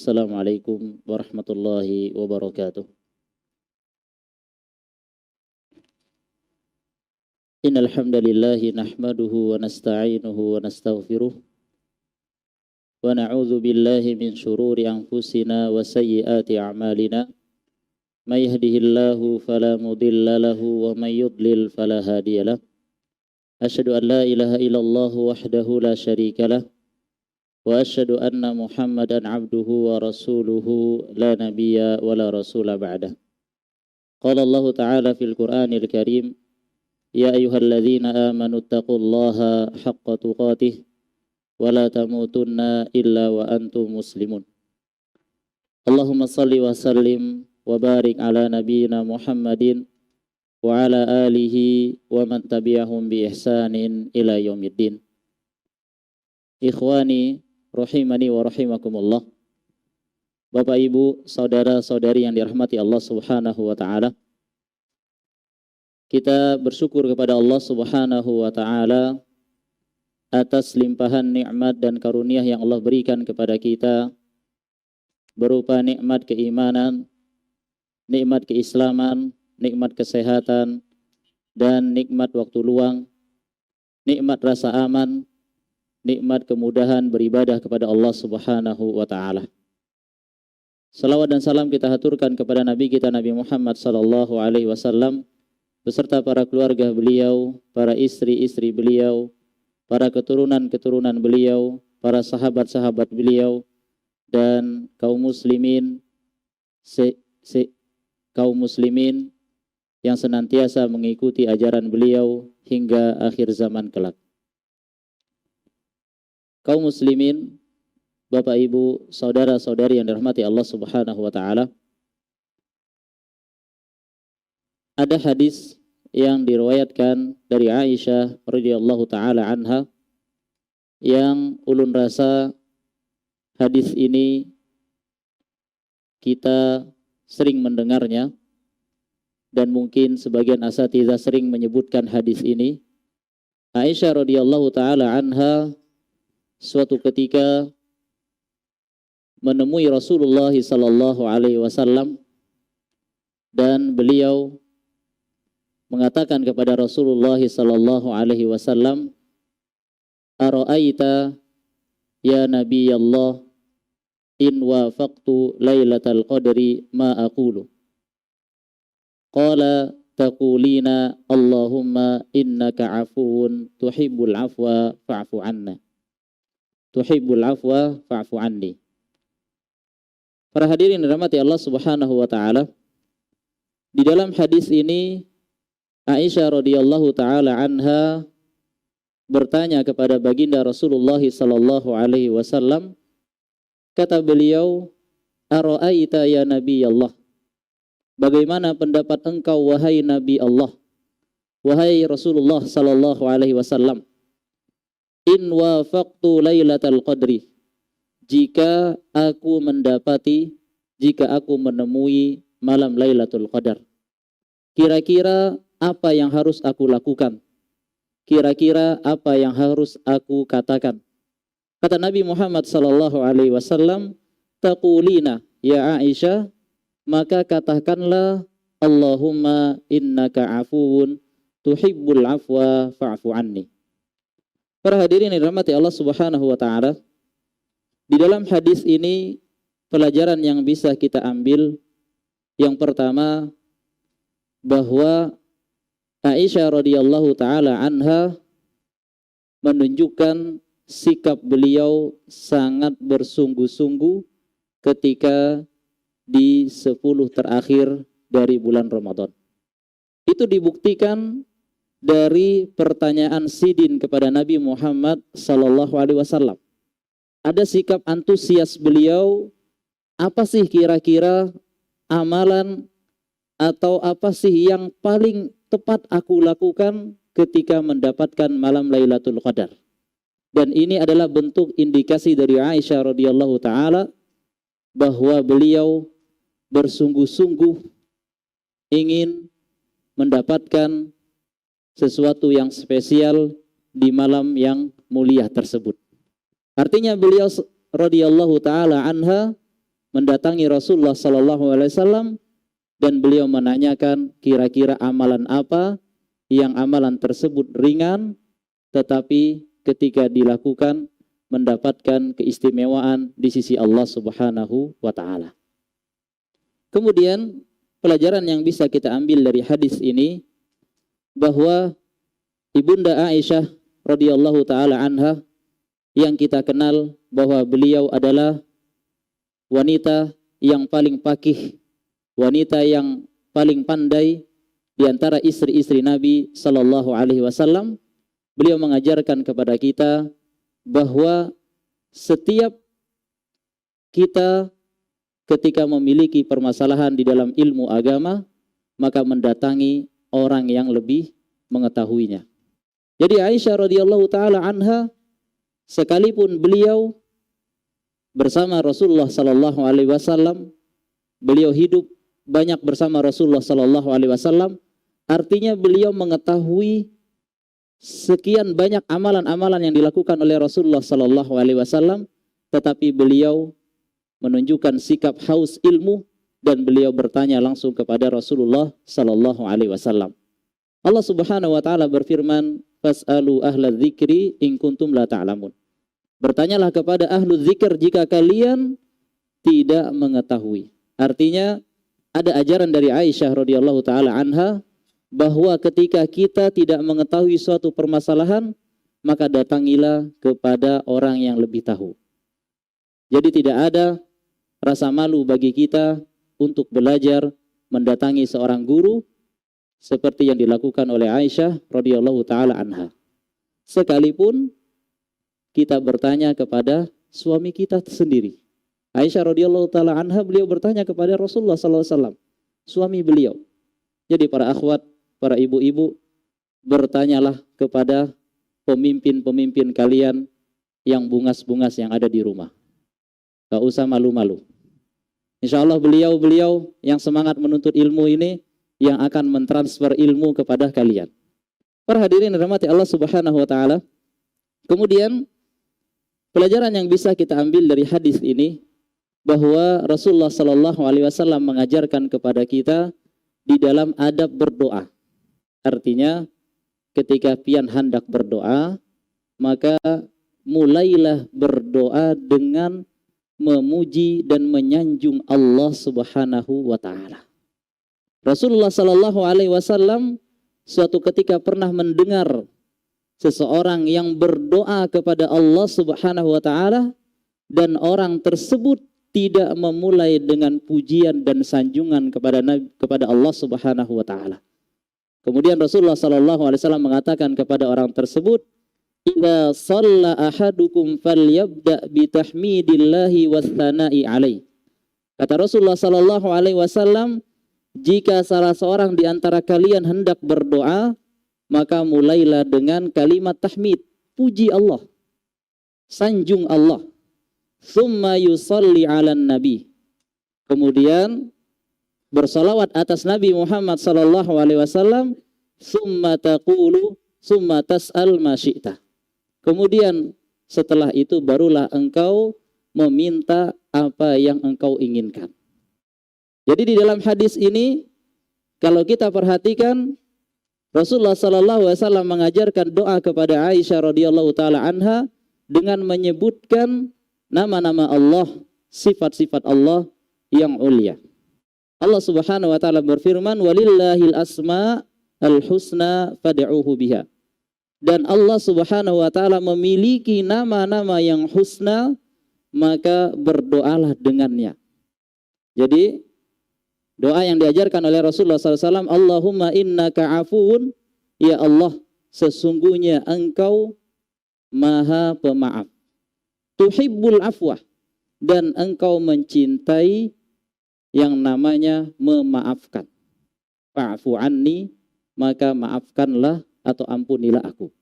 Assalamualaikum warahmatullahi wabarakatuh. Innal hamdalillah nahmaduhu wa nasta'inuhu wa nastaghfiruh wa na'udzu billahi min shururi anfusina wa sayyiati a'malina. May yahdihillahu fala mudilla lahu wa may yudlil fala hadiyalah. Asyhadu an la ilaha illallah wahdahu la syarikalah wa asyhadu anna Muhammadan abduhu wa rasuluhu la nabiyya wa la rasula ba'dah. Qala Allah ta'ala fil Qur'anil Karim, ya ayyuhalladzina amanu taqullaha haqqa tuqatih wa la tamutunna illa wa antum muslimun. Allahumma salli wa sallim wa barik ala nabiyyina Muhammadin wa ala alihi wa man tabi'ahum bi ihsanin ila yaumiddin. Ikhwani rahimani wa rahimakumullah. Bapak Ibu, saudara-saudari yang dirahmati Allah Subhanahu wa taala. Kita bersyukur kepada Allah Subhanahu wa taala atas limpahan nikmat dan karunia yang Allah berikan kepada kita berupa nikmat keimanan, nikmat keislaman, nikmat kesehatan, dan nikmat waktu luang, nikmat rasa aman, nikmat kemudahan beribadah kepada Allah Subhanahu wa taala. Salawat dan salam kita haturkan kepada Nabi kita Nabi Muhammad sallallahu alaihi wasallam beserta para keluarga beliau, para istri-istri beliau, para keturunan-keturunan beliau, para sahabat-sahabat beliau, dan kaum muslimin yang senantiasa mengikuti ajaran beliau hingga akhir zaman kelak. Kaum muslimin, Bapak Ibu, saudara-saudari yang dirahmati Allah Subhanahu wa taala. Ada hadis yang diriwayatkan dari Aisyah radhiyallahu taala anha yang ulun rasa hadis ini kita sering mendengarnya dan mungkin sebagian asatidzah sering menyebutkan hadis ini. Aisyah radhiyallahu taala anha suatu ketika menemui Rasulullah sallallahu alaihi wasallam dan beliau mengatakan kepada Rasulullah sallallahu alaihi wasallam, "Ara'aita ya Nabi Allah in wafaqtu lailatal qadri ma aqulu?" Qala taqulina Allahumma innaka afuwun tuhibbul afwa fa'fu anna. Tuhibbul afwa fa'fu anni. Para hadirin dirahmati Allah Subhanahu wa taala, di dalam hadis ini Aisyah radhiyallahu taala anha bertanya kepada baginda Rasulullah sallallahu alaihi wasallam, kata beliau, "Ara'aita ya Nabi Allah? Bagaimana pendapat engkau wahai Nabi Allah, wahai Rasulullah sallallahu alaihi wasallam? In wafaqtu lailatal qadri, jika aku menemui malam Lailatul Qadar, kira-kira apa yang harus aku lakukan? Kira-kira apa yang harus aku katakan?" Kata Nabi Muhammad sallallahu alaihi wasallam, "Taqulina ya Aisyah, maka katakanlah Allahumma innaka afuwun tuhibbul afwa fa'fu anni." Para hadirin yang dirahmati Allah Subhanahu wa taala, di dalam hadis ini pelajaran yang bisa kita ambil yang pertama, bahwa Aisyah radhiyallahu taala anha menunjukkan sikap beliau sangat bersungguh-sungguh ketika di 10 terakhir dari bulan Ramadan. Itu dibuktikan dari pertanyaan Sidin kepada Nabi Muhammad sallallahu alaihi wasallam. Ada sikap antusias beliau, apa sih kira-kira amalan atau apa sih yang paling tepat aku lakukan ketika mendapatkan malam Lailatul Qadar? Dan ini adalah bentuk indikasi dari Aisyah radhiyallahu taala bahwa beliau bersungguh-sungguh ingin mendapatkan sesuatu yang spesial di malam yang mulia tersebut. Artinya beliau radhiyallahu taala anha mendatangi Rasulullah sallallahu alaihi wasallam dan beliau menanyakan kira-kira amalan apa yang amalan tersebut ringan tetapi ketika dilakukan mendapatkan keistimewaan di sisi Allah Subhanahu wa taala. Kemudian pelajaran yang bisa kita ambil dari hadis ini bahwa Ibunda Aisyah radhiyallahu taala anha yang kita kenal bahwa beliau adalah wanita yang paling fakih, wanita yang paling pandai di antara istri-istri Nabi sallallahu alaihi wasallam. Beliau mengajarkan kepada kita bahwa setiap kita ketika memiliki permasalahan di dalam ilmu agama, maka mendatangi orang yang lebih mengetahuinya. Jadi Aisyah radhiyallahu taala anha, sekalipun beliau bersama Rasulullah sallallahu alaihi wasallam, beliau hidup banyak bersama Rasulullah sallallahu alaihi wasallam, artinya beliau mengetahui sekian banyak amalan-amalan yang dilakukan oleh Rasulullah sallallahu alaihi wasallam, tetapi beliau menunjukkan sikap haus ilmu dan beliau bertanya langsung kepada Rasulullah sallallahu alaihi wasallam. Allah Subhanahu wa taala berfirman, "Fas'alu ahla dzikri in kuntum la ta'lamun." Bertanyalah kepada ahlu dzikir jika kalian tidak mengetahui. Artinya ada ajaran dari Aisyah radhiyallahu taala anha bahwa ketika kita tidak mengetahui suatu permasalahan, maka datangilah kepada orang yang lebih tahu. Jadi tidak ada rasa malu bagi kita untuk belajar mendatangi seorang guru seperti yang dilakukan oleh Aisyah radhiyallahu taala anha. Sekalipun kita bertanya kepada suami kita sendiri. Aisyah radhiyallahu taala anha beliau bertanya kepada Rasulullah sallallahu alaihi wasallam, suami beliau. Jadi para akhwat, para ibu-ibu, bertanyalah kepada pemimpin-pemimpin kalian yang bungas-bungas yang ada di rumah. Gak usah malu-malu. Insya Allah beliau-beliau yang semangat menuntut ilmu ini yang akan mentransfer ilmu kepada kalian. Para hadirin rahmati Allah Subhanahu wa taala. Kemudian pelajaran yang bisa kita ambil dari hadis ini bahwa Rasulullah sallallahu alaihi wasallam mengajarkan kepada kita di dalam adab berdoa. Artinya ketika pian hendak berdoa, maka mulailah berdoa dengan memuji dan menyanjung Allah Subhanahu wa taala. Rasulullah sallallahu alaihi wasallam suatu ketika pernah mendengar seseorang yang berdoa kepada Allah Subhanahu wa taala dan orang tersebut tidak memulai dengan pujian dan sanjungan kepada Allah Subhanahu wa taala. Kemudian Rasulullah sallallahu alaihi wasallam mengatakan kepada orang tersebut, "Idza shalla ahadukum falyabda bi tahmidillahi was tsana'i alaihi." Kata Rasulullah sallallahu alaihi wasallam, jika salah seorang di antara kalian hendak berdoa, maka mulailah dengan kalimat tahmid, puji Allah, sanjung Allah. Tsumma yusalli 'alan nabi. Kemudian bersalawat atas Nabi Muhammad sallallahu alaihi wasallam, tsumma taqulu tsumma tas'al ma syi'ta. Kemudian setelah itu barulah engkau meminta apa yang engkau inginkan. Jadi di dalam hadis ini kalau kita perhatikan Rasulullah sallallahu alaihi wasallam mengajarkan doa kepada Aisyah radhiyallahu taala anha dengan menyebutkan nama-nama Allah, sifat-sifat Allah yang ulia. Allah Subhanahu wa taala berfirman, "Walillahil asmaul husna fad'uuhu biha." Dan Allah Subhanahu wa taala memiliki nama-nama yang husna, maka berdoalah dengannya. Jadi doa yang diajarkan oleh Rasulullah SAW, Allahumma innaka afuun, ya Allah, sesungguhnya engkau maha pemaaf. Tuhibbul afwah, dan engkau mencintai yang namanya memaafkan. Fa'fu anni, maka maafkanlah atau ampunilah aku.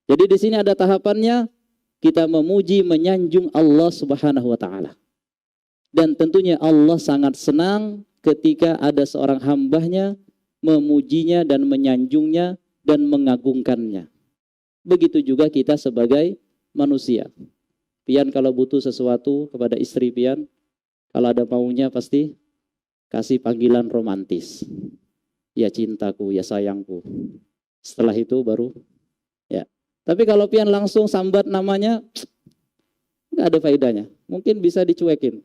Jadi di sini ada tahapannya, kita memuji menyanjung Allah Subhanahu wa taala. Dan tentunya Allah sangat senang ketika ada seorang hambanya memujinya dan menyanjungnya dan mengagungkannya. Begitu juga kita sebagai manusia. Pian kalau butuh sesuatu kepada istri pian, Kalau ada maunya pasti kasih panggilan romantis. Ya cintaku, ya sayangku. Setelah itu baru ya. Tapi kalau pian langsung sambat namanya, nggak ada faedahnya. Mungkin bisa dicuekin.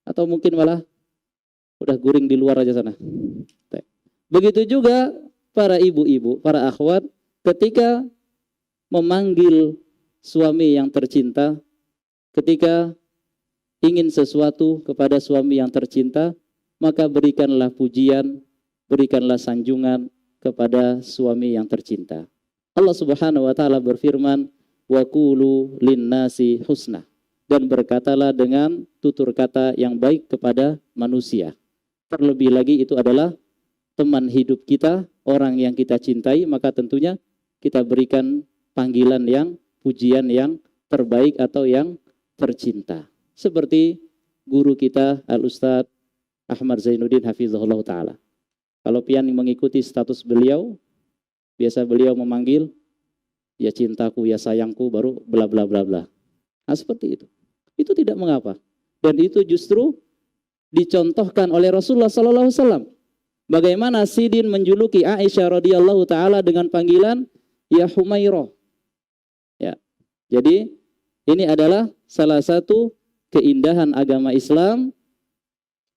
Atau mungkin malah udah guring di luar aja sana. Begitu juga para ibu-ibu, para akhwat, ketika memanggil suami yang tercinta, ketika ingin sesuatu kepada suami yang tercinta, maka berikanlah pujian, berikanlah sanjungan kepada suami yang tercinta. Allah Subhanahu wa taala berfirman, "Wa qulu linnasi husna." Dan berkatalah dengan tutur kata yang baik kepada manusia. Terlebih lagi itu adalah teman hidup kita, orang yang kita cintai, maka tentunya kita berikan panggilan yang, pujian yang terbaik atau yang tercinta. Seperti guru kita Al-Ustadz Ahmad Zainuddin Hafizahullah Ta'ala. Kalau pian mengikuti status beliau, biasa beliau memanggil, ya cintaku, ya sayangku, baru bla bla bla bla. Nah seperti itu. Itu tidak mengapa. Dan itu justru dicontohkan oleh Rasulullah SAW. Bagaimana Sidin menjuluki Aisyah radhiyallahu taala dengan panggilan ya Humairah. Ya. Jadi ini adalah salah satu keindahan agama Islam.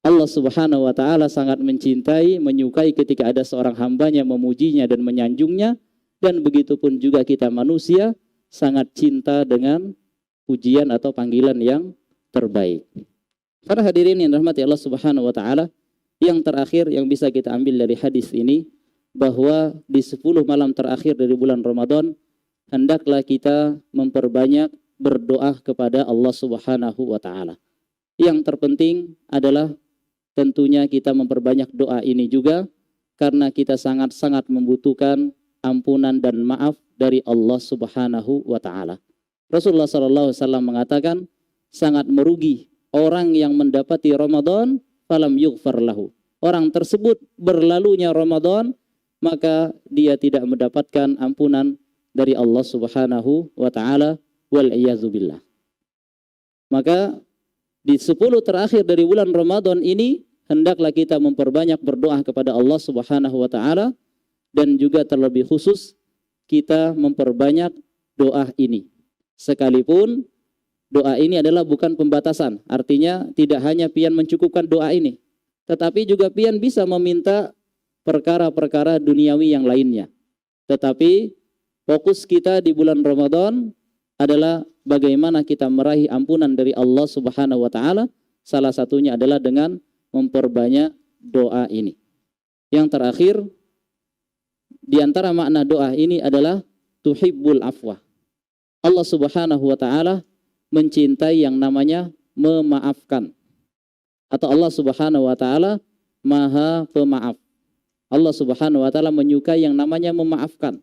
Allah Subhanahu wa taala sangat mencintai, menyukai ketika ada seorang hambanya memujinya dan menyanjungnya, dan begitupun juga kita manusia sangat cinta dengan pujian atau panggilan yang terbaik. Para hadirin yang dirahmati Allah Subhanahu wa taala, yang terakhir yang bisa kita ambil dari hadis ini, bahwa di 10 malam terakhir dari bulan Ramadan hendaklah kita memperbanyak berdoa kepada Allah Subhanahu wa taala. Yang terpenting adalah tentunya kita memperbanyak doa ini juga karena kita sangat-sangat membutuhkan ampunan dan maaf dari Allah Subhanahu wa taala. Rasulullah SAW mengatakan sangat merugi orang yang mendapati Ramadan falam yughfar lahu. Orang tersebut berlalunya Ramadan maka dia tidak mendapatkan ampunan dari Allah Subhanahu wa taala, wal iyadzu billah. Maka di 10 terakhir dari bulan Ramadan ini hendaklah kita memperbanyak berdoa kepada Allah Subhanahu wa taala, dan juga terlebih khusus kita memperbanyak doa ini. Sekalipun doa ini adalah bukan pembatasan, artinya tidak hanya pian mencukupkan doa ini, tetapi juga pian bisa meminta perkara-perkara duniawi yang lainnya. Tetapi fokus kita di bulan Ramadan adalah bagaimana kita meraih ampunan dari Allah Subhanahu wa taala. Salah satunya adalah dengan memperbanyak doa ini. Yang terakhir, di antara makna doa ini adalah tuhibbul afwa. Allah Subhanahu wa taala mencintai yang namanya memaafkan. Atau Allah Subhanahu wa taala Maha Pemaaf. Allah Subhanahu wa taala menyukai yang namanya memaafkan.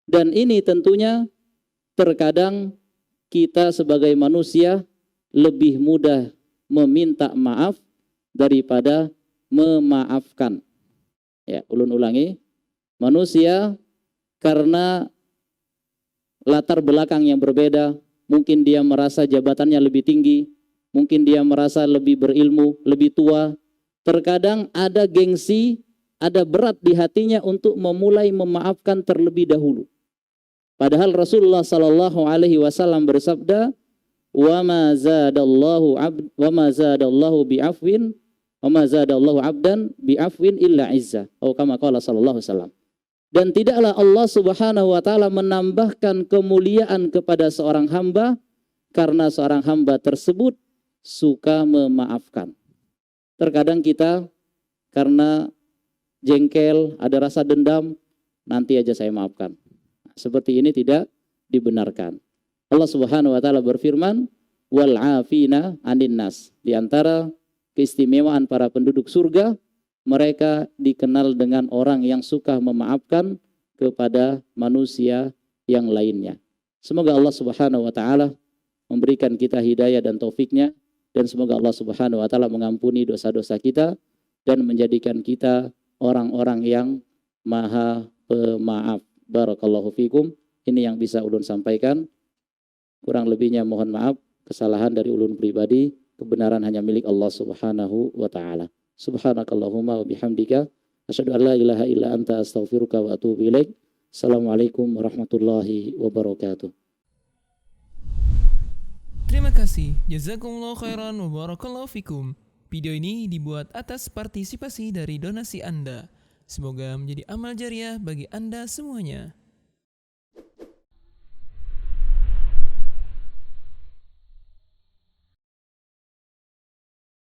Dan ini tentunya terkadang kita sebagai manusia lebih mudah meminta maaf daripada memaafkan. Ya, ulun ulangi. Manusia karena latar belakang yang berbeda, mungkin dia merasa jabatannya lebih tinggi, mungkin dia merasa lebih berilmu, lebih tua. Terkadang ada gengsi, ada berat di hatinya untuk memulai memaafkan terlebih dahulu. Padahal Rasulullah sallallahu alaihi wasallam bersabda, "Wa ma zadallahu bi'afwin, wa ma zadallahu 'abdan bi'afwin illa 'izza." Atau kama qala sallallahu alaihi wasallam. Dan tidaklah Allah Subhanahu wa taala menambahkan kemuliaan kepada seorang hamba karena seorang hamba tersebut suka memaafkan. Terkadang kita karena jengkel, ada rasa dendam, nanti aja saya maafkan. Seperti ini tidak dibenarkan. Allah Subhanahu wa taala berfirman, "Wal 'afina 'anil nas." Di antara keistimewaan para penduduk surga, mereka dikenal dengan orang yang suka memaafkan kepada manusia yang lainnya. Semoga Allah Subhanahu wa taala memberikan kita hidayah dan taufiknya, dan semoga Allah Subhanahu wa taala mengampuni dosa-dosa kita dan menjadikan kita orang-orang yang maha pemaaf. Barakallahu fikum. Ini yang bisa ulun sampaikan. Kurang lebihnya mohon maaf, kesalahan dari ulun pribadi. kebenaran hanya milik Allah Subhanahu wa taala. Subhanakallahumma wa bihamdika asyhadu an la ilaha illa anta astaghfiruka wa atubu ilaik. Assalamualaikum warahmatullahi wabarakatuh. Terima kasih. Jazakumullah khairan wa barakallahu fikum. Video ini dibuat atas partisipasi dari donasi Anda. Semoga menjadi amal jariah bagi Anda semuanya.